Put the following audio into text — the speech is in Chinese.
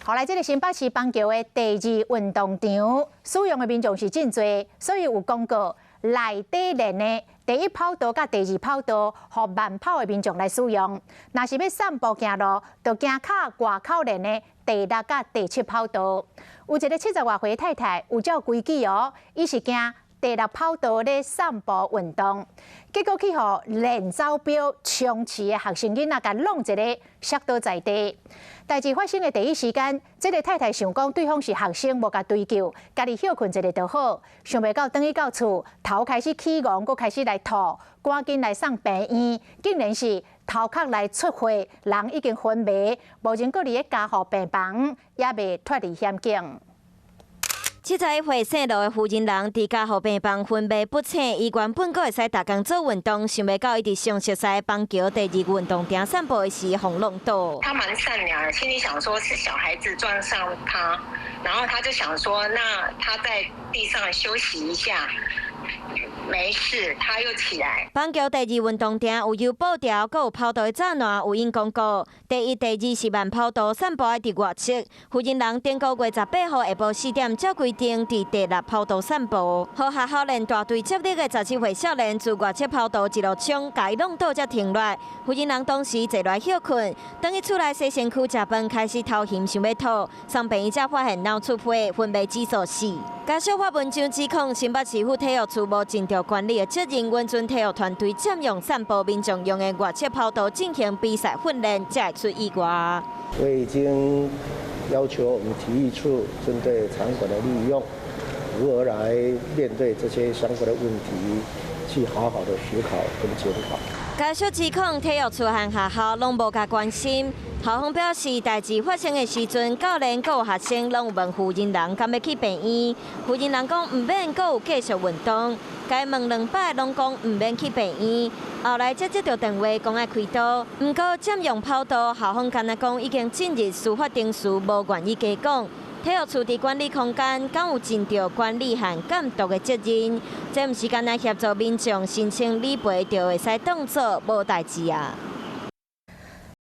后来，这个新北市邦桥的第二运动场使用的民众是真多，所以有公告内底练的第一跑道甲第二跑道，予慢跑的民众来使用。若是要散步行路，就行卡外口练的第6甲第7跑道。有一个70多岁的太太有照规矩哦，伊是行第6跑道咧散步运动，结果去互练走表冲刺的学生囡仔甲弄一个摔倒在地。代志发生的第一时间，这个太太想讲对方是学生，无甲追究，家己休困一下就好。想袂到，等伊到厝，头开始起戆，佮开始来吐，赶紧来送病院，竟然是头壳来出血，人已经昏迷，目前佫伫咧加护病房，也未脱离险境。71岁姓罗的妇人人伫家护病房昏迷不醒，伊原本阁会使逐工做运动，想袂到伊伫上熟悉的邦桥第2运动场散步的时，互弄倒。他蛮善良的，心里想说是小孩子撞上他，然后他就想说，那他在地上休息一下。没事，他又起来。邦桥第2运动场有有布条，阁有跑道的栅栏，有因公告。第1、第2是慢跑道，散步爱伫外侧。负责人顶个月18号下晡4点，照规定伫第6跑道散步。好学校连大队接力的17岁少年自外侧跑道一路冲，甲伊弄倒才停落来。负责人当时坐来休困，等伊出来洗身躯食饭，开始头晕，想要吐，送病院才发现脑出血，昏迷指数4。家属发文章指控新北市府体育处无尽到管理的责任，温存体育团队占用散步民众用的外侧跑道进行比赛训练，才会出意外。我已经要求我们体育处针对场馆的利用，如何来面对这些相关的问题，去好好的思考跟检讨。家属指控体育处和学校拢无甲关心。校方表示，代志发生的时阵，教练佮有学生拢有问负责人敢要去病院。负责人讲唔免，佮有继续运动。该问2摆，拢讲唔免去病院。后来才接到电话，讲爱开刀。不过占用跑道，校方干那讲已经进入司法程序，无愿意加讲。体育处伫管理空间，敢有尽到管理和监督的责任？这毋是干那协助民众申请理赔就会使当作无代志啊。